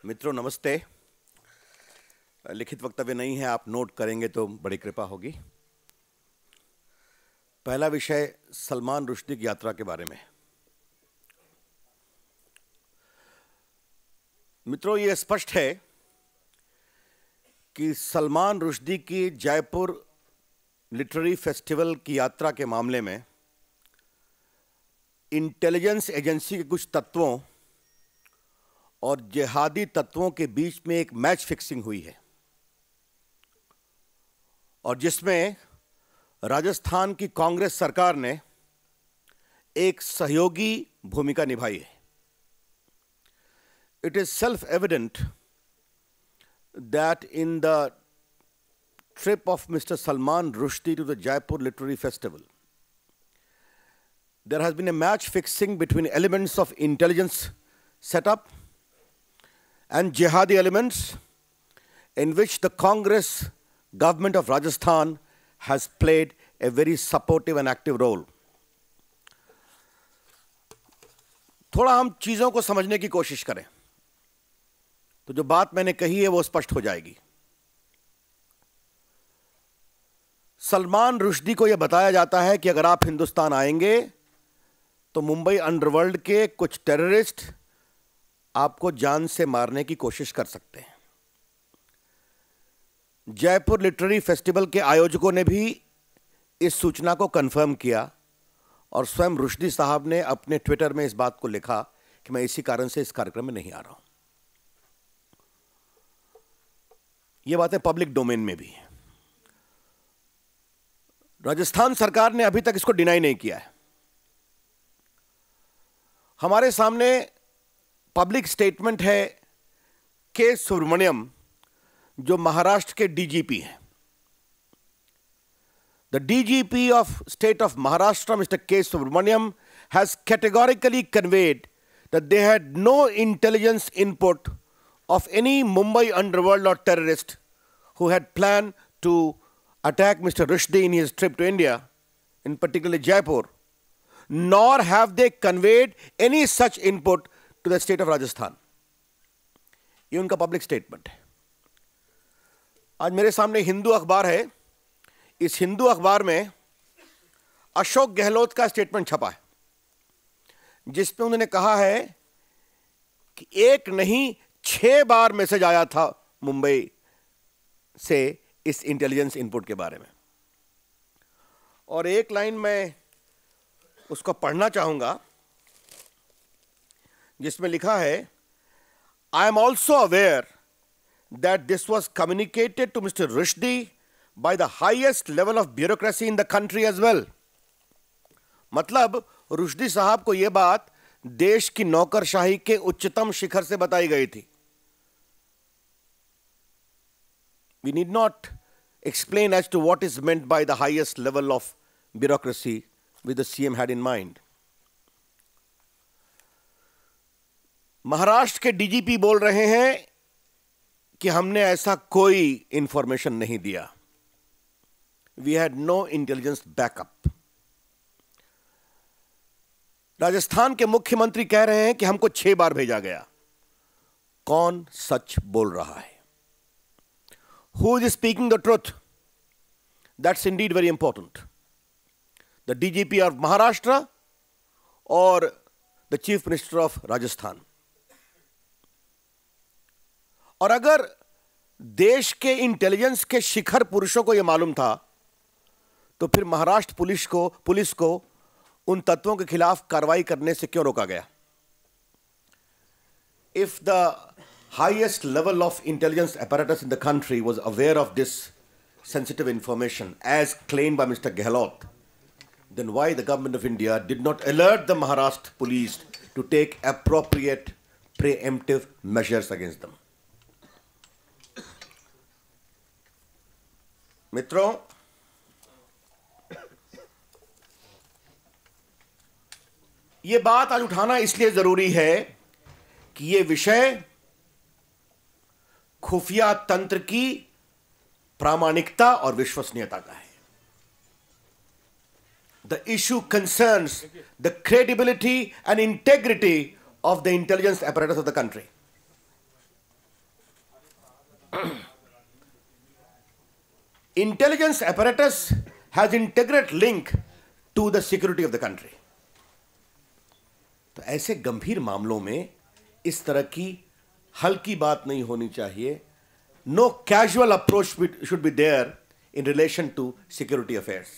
मित्रों नमस्ते। लिखित वक्तव्य नहीं है, आप नोट करेंगे तो बड़ी कृपा होगी। पहला विषय सलमान रुश्दी की यात्रा के बारे में। मित्रों, ये स्पष्ट है कि सलमान रुश्दी की जयपुर लिटरेरी फेस्टिवल की यात्रा के मामले में इंटेलिजेंस एजेंसी के कुछ तत्वों और जिहादी तत्वों के बीच में एक मैच फिक्सिंग हुई है और जिसमें राजस्थान की कांग्रेस सरकार ने एक सहयोगी भूमिका निभाई है। It is self-evident that in the trip of Mr. Salman Rushdie to the Jaipur Literary Festival, there has been a match fixing between elements of intelligence setup and jihadi elements in which the Congress government of Rajasthan has played a very supportive and active role. थोड़ा हम चीजों को समझने की कोशिश करें तो जो बात मैंने कही है वो स्पष्ट हो जाएगी। सलमान रुश्दी को यह बताया जाता है कि अगर आप हिंदुस्तान आएंगे तो मुंबई अंडरवर्ल्ड के कुछ टेररिस्ट आपको जान से मारने की कोशिश कर सकते हैं। जयपुर लिटरेरी फेस्टिवल के आयोजकों ने भी इस सूचना को कंफर्म किया और स्वयं रुश्दी साहब ने अपने ट्विटर में इस बात को लिखा कि मैं इसी कारण से इस कार्यक्रम में नहीं आ रहा हूं। ये बातें पब्लिक डोमेन में भी है। राजस्थान सरकार ने अभी तक इसको डिनाई नहीं किया है। हमारे सामने पब्लिक स्टेटमेंट है के सुब्रमण्यम, जो महाराष्ट्र के डीजीपी हैं। The DGP of state of Maharashtra, Mr. K. Subramaniam, has categorically conveyed that they had no intelligence input of any Mumbai underworld or terrorist who had planned to attack Mr. Rushdie in his trip to India, in particular Jaipur, nor have they conveyed any such input to the state of Rajasthan. ये उनका public statement है। आज मेरे सामने हिंदू अखबार है। इस हिंदू अखबार में अशोक गहलोत का स्टेटमेंट छपा है जिसमें उन्होंने कहा है कि एक नहीं 6 बार मैसेज आया था मुंबई से इस इंटेलिजेंस इनपुट के बारे में। और एक लाइन मैं उसको पढ़ना चाहूंगा जिसमें लिखा है, I am also aware that this was communicated to Mr. Rushdie by the highest level of bureaucracy in the country as well. मतलब रुश्दी साहब को यह बात देश की नौकरशाही के उच्चतम शिखर से बताई गई थी। We need not explain as to what is meant by the highest level of bureaucracy which the CM had in mind. Maharashtra के डीजीपी बोल रहे हैं कि हमने ऐसा कोई इंफॉर्मेशन नहीं दिया। We had no intelligence backup. Rajasthan के मुख्यमंत्री कह रहे हैं कि हमको 6 बार भेजा गया। कौन सच बोल रहा है? Who is speaking the truth? That's indeed very important. The DGP of Maharashtra और the chief minister of Rajasthan. और अगर देश के इंटेलिजेंस के शिखर पुरुषों को यह मालूम था तो फिर महाराष्ट्र पुलिस को उन तत्वों के खिलाफ कार्रवाई करने से क्यों रोका गया? If the highest level of intelligence apparatus in the country was aware of this sensitive information as claimed by Mr. Gehlot, then why the government of India did not alert the Maharashtra police to take appropriate preemptive measures against them? मित्रों, यह बात आज उठाना इसलिए जरूरी है कि यह विषय खुफिया तंत्र की प्रामाणिकता और विश्वसनीयता का है। The issue concerns the credibility and integrity of the intelligence apparatus of the country. intelligence apparatus has integrate link to the security of the country. तो ऐसे गंभीर मामलों में इस तरह की हल्की बात नहीं होनी चाहिए. No casual approach should be there in relation to security affairs.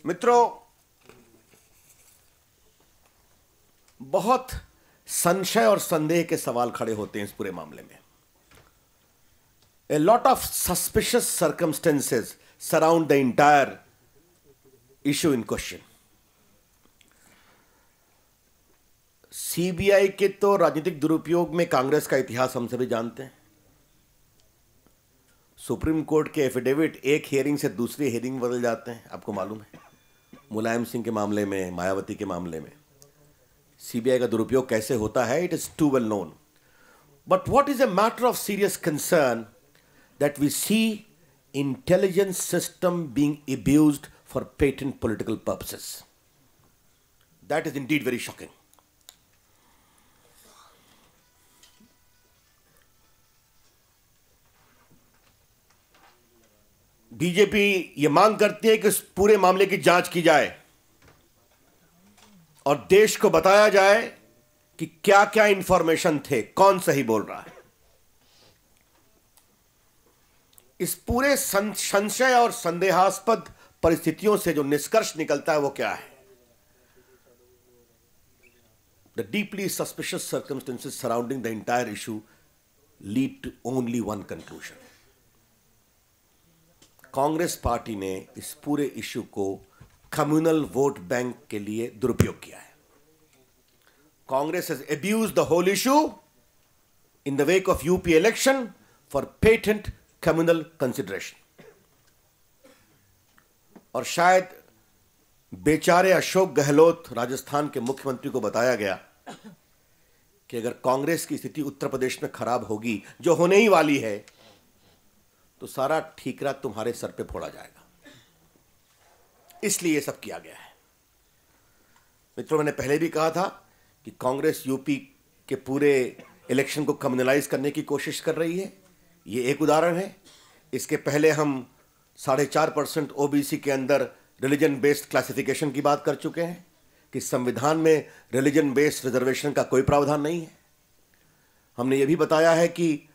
मित्रों, बहुत संशय और संदेह के सवाल खड़े होते हैं इस पूरे मामले में. A lot of suspicious circumstances surround the entire issue in question. CBI के तो राजनीतिक दुरुपयोग में कांग्रेस का इतिहास हम सभी जानते हैं. सुप्रीम कोर्ट के एफिडेविट एक हियरिंग से दूसरी हियरिंग बदल जाते हैं, आपको मालूम है. मुलायम सिंह के मामले में, मायावती के मामले में सीबीआई का दुरुपयोग कैसे होता है, it is too well known. But what is a matter of serious concern that we see intelligence system being abused for patent political purposes. That is indeed very shocking. BJP ये मांग करती है कि इस पूरे मामले की जांच की जाए और देश को बताया जाए कि क्या क्या इंफॉर्मेशन थे, कौन सही बोल रहा है. इस पूरे संशय और संदेहास्पद परिस्थितियों से जो निष्कर्ष निकलता है वो क्या है? The deeply suspicious circumstances surrounding the entire issue lead to only one conclusion. Congress party ने इस पूरे इश्यू को कम्युनल वोट बैंक के लिए दुरुपयोग किया है. Congress has abused the whole issue in the wake of UP election for patent communal consideration. और शायद बेचारे अशोक गहलोत राजस्थान के मुख्यमंत्री को बताया गया कि अगर कांग्रेस की स्थिति उत्तर प्रदेश में खराब होगी, जो होने ही वाली है, तो सारा ठीकरा तुम्हारे सर पे फोड़ा जाएगा. इसलिए यह सब किया गया है. मित्रों, मैंने पहले भी कहा था कि कांग्रेस यूपी के पूरे इलेक्शन को कम्युनलाइज करने की कोशिश कर रही है. ये एक उदाहरण है. इसके पहले हम 4.5% ओबीसी के अंदर रिलीजन बेस्ड क्लासिफिकेशन की बात कर चुके हैं कि संविधान में रिलीजन बेस्ड रिजर्वेशन का कोई प्रावधान नहीं है. हमने ये भी बताया है कि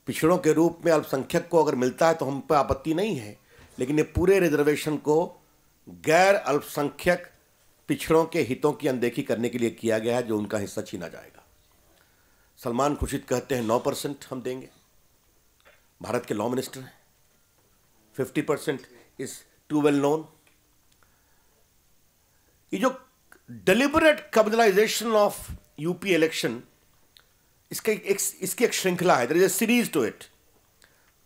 पिछड़ों के रूप में अल्पसंख्यक को अगर मिलता है तो हम पर आपत्ति नहीं है, लेकिन ये पूरे रिजर्वेशन को गैर अल्पसंख्यक पिछड़ों के हितों की अनदेखी करने के लिए किया गया है, जो उनका हिस्सा छीना जाएगा. सलमान खुर्शीद कहते हैं 9% हम देंगे. भारत के लॉ मिनिस्टर हैं. 50% इज टू वेल नोन. ये जो deliberate communalisation of UP election, इसकी एक श्रृंखला है. There is a series to it.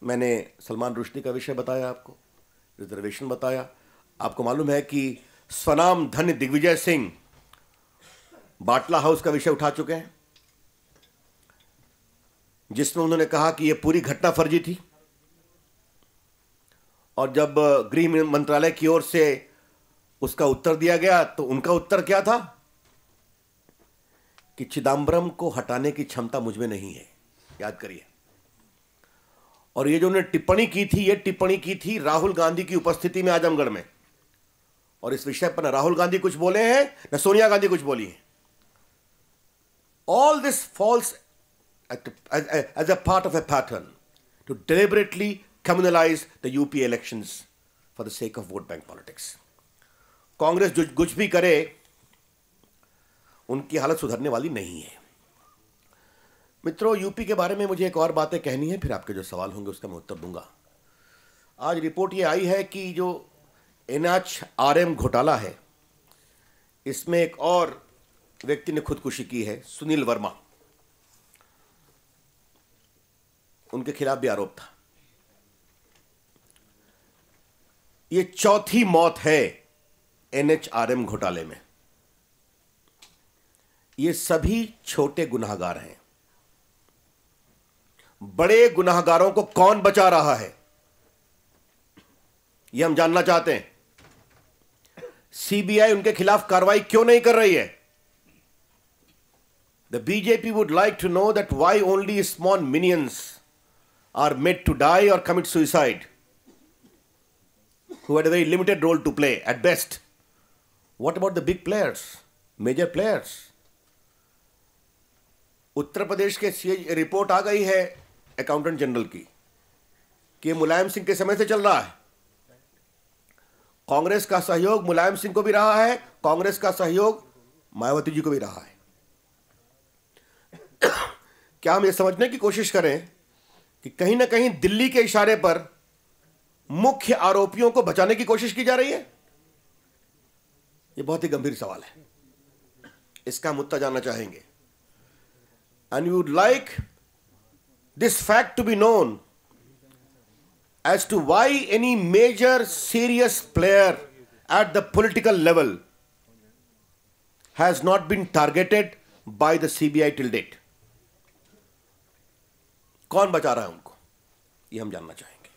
मैंने सलमान रुश्दी का विषय बताया, आपको रिजर्वेशन बताया. आपको मालूम है कि स्वनाम धन्य दिग्विजय सिंह बाटला हाउस का विषय उठा चुके हैं, जिसमें उन्होंने कहा कि यह पूरी घटना फर्जी थी. और जब गृह मंत्रालय की ओर से उसका उत्तर दिया गया तो उनका उत्तर क्या था कि चिदंबरम को हटाने की क्षमता मुझ में नहीं है. याद करिए. और ये जो उन्होंने टिप्पणी की थी, ये टिप्पणी की थी राहुल गांधी की उपस्थिति में आजमगढ़ में. और इस विषय पर न राहुल गांधी कुछ बोले हैं, न सोनिया गांधी कुछ बोली हैं. All this falls as a part of a pattern to deliberately communalize the UP elections for the sake of vote bank politics. Congress जो कुछ भी करे, उनकी हालत सुधरने वाली नहीं है. मित्रों, यूपी के बारे में मुझे एक और बातें कहनी है, फिर आपके जो सवाल होंगे उसका मैं उत्तर दूंगा. आज रिपोर्ट ये आई है कि जो NHRM घोटाला है, इसमें एक और व्यक्ति ने खुदकुशी की है, सुनील वर्मा. उनके खिलाफ भी आरोप था. ये चौथी मौत है NHRM घोटाले में. ये सभी छोटे गुनाहगार हैं. बड़े गुनाहगारों को कौन बचा रहा है, यह हम जानना चाहते हैं. सीबीआई उनके खिलाफ कार्रवाई क्यों नहीं कर रही है? The BJP would like to know that why only small minions are made to die or commit suicide, who had a very limited role to play at best. What about the big players, major players? Uttar Pradesh के report आ गई है accountant general की कि मुलायम सिंह के समय से चल रहा है। कांग्रेस का सहयोग मुलायम सिंह को भी रहा है, कांग्रेस का सहयोग मायावती जी को भी रहा है। क्या हम ये समझने की कोशिश करें कि कहीं ना कहीं दिल्ली के इशारे पर मुख्य आरोपियों को बचाने की कोशिश की जा रही है? यह बहुत ही गंभीर सवाल है, इसका हम उत्तर जानना चाहेंगे। And we would like this fact to be known as to why any major serious player at the political level has not been targeted by the CBI till date. कौन बचा रहा है उनको, ये हम जानना चाहेंगे।